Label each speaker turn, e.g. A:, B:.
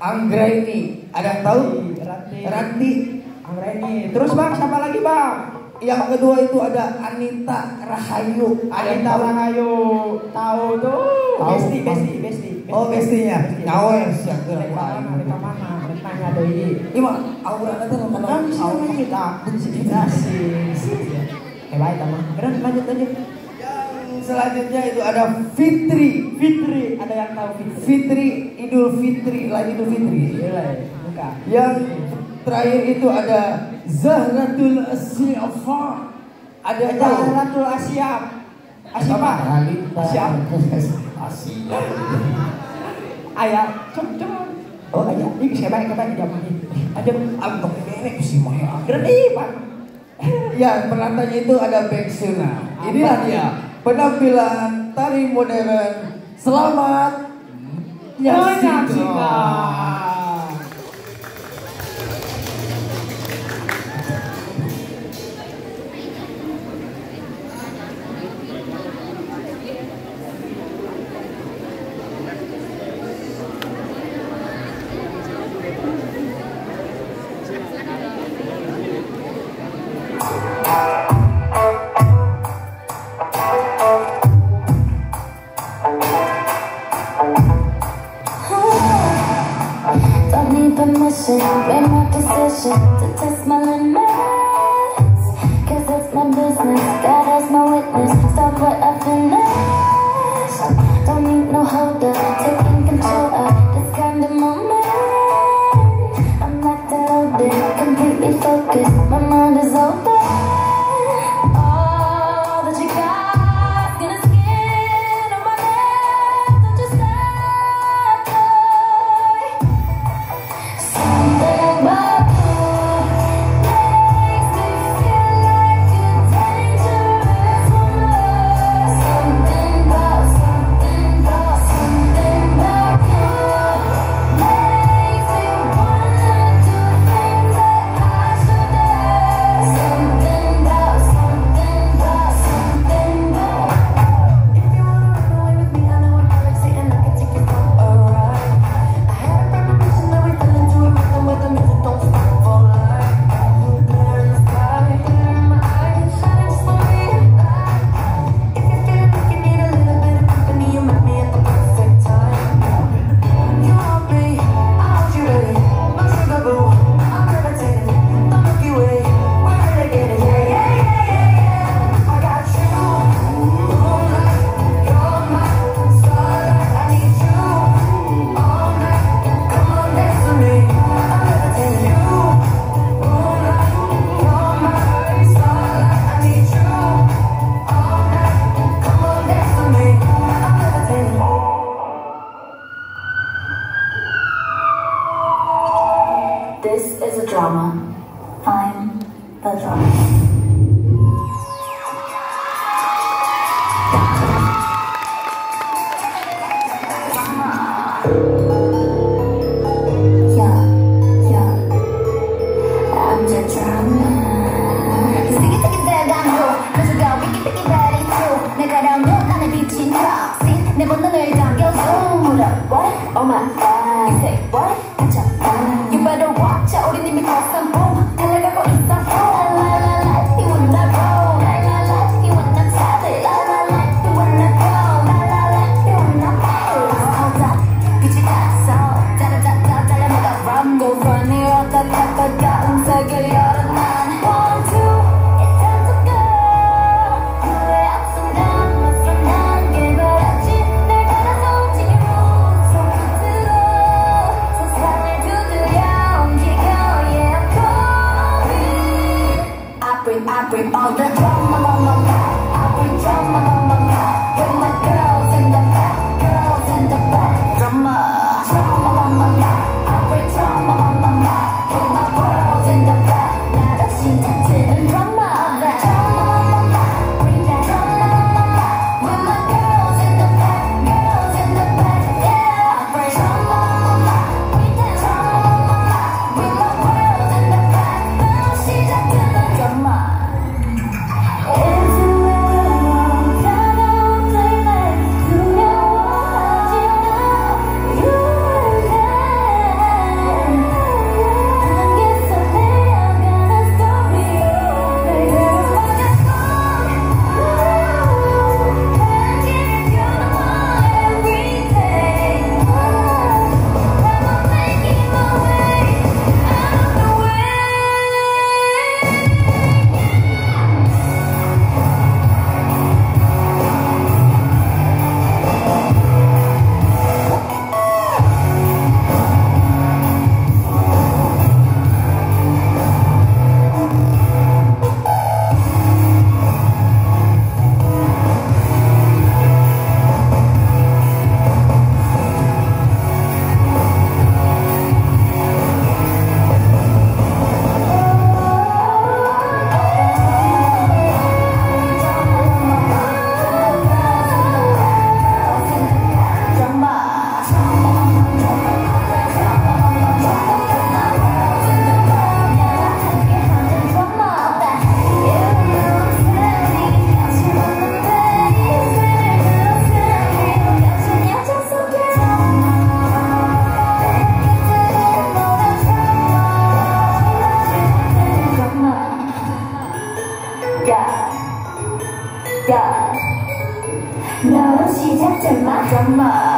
A: Anggraini. Ada yang tahu? Ranti.
B: Anggraini. Terus bang, siapa lagi bang?
A: Yang kedua itu ada Anita Rahayu.
B: Anita Rahayu. Tahu tuh. Besti.
A: Oh bestinya. Ngawes ya ke
B: Anita mana? Tanya doi.
A: Ima aura ada tuh mana?
B: Aura kita. Baik teman. Keren lanjut.
A: Yang selanjutnya itu ada Fitri.
B: Ada yang tahu
A: Fitri Idul Fitri, lagi Idul Fitri.
B: Bukan.
A: Yang terakhir itu ada Zahratul Asyafa. Ada yang tahu?
B: Zahratul Asyaf. Asyaf.
A: Asyaf.
B: Ayah, cem. Oh ayah, ini kebaik jam ini. Aja
A: Abang merek sih mah.
B: Gede pak.
A: Ya, penantanya itu ada Beksuna. Inilah dia penampilan tari modern. Selamat menyaksikan.
C: Don't need permission, made my decision to test my limits. Cause it's my business, God as my witness. Stop what I finish. Don't need no holder, taking control of this kind of moment. I'm locked and loaded, completely focused, my mind is open. All that you got, skin to skin on my neck. Don't you stop, boy. Something about you makes me feel like a dangerous woman. Something about you makes me wanna do things that I shouldn't. Something about. If you wanna run away with me, I know I'm Alexei and I can take you for a ride. I had a premonition that we fell into a rhythm where the music don't stop for life. Glitter in the sky, glitter in my eyes, shining just for me to light. If you feel like you need a little bit of company, you met me at the perfect time. You want me, I want you, baby. My sugar boo, I'm levitating. The Milky Way, we're renegading. Yeah. I got you, moonlight, you're my starlight. I need you all night. Come on, dance with me. I'm levitating. You, moonlight, you're my starlight. I need you all night. Come on, dance with me. I'm levitating. This is a drama. I'm the drama. Yeah, I'm the drama. Sing it, take it, that down low. Cause you got wicked, wicked body too. 내가 나오면 나는 빛인 toxic. 내 본능을 당겨줘. What? Oh my God. You say what? You better watch out. 우린 이미 crossing boom. 달려가고 있어. La la la la. You wanna go. La la la. You wanna tap it. La la la. You wanna go. La la la. You wanna pose. Hold up. 빛이 갔어. 따라따따 달려나가. Run go run. 이러다 갔다가 음색을 열어 난. 1, 2. It's time to go. 너의 ups and downs. 맞서 난 개발하지. 날 따라서 움직여. 손끝으로 세상을 두드려 옮기고. Yeah, I'm cold. 너 시작 좀 마.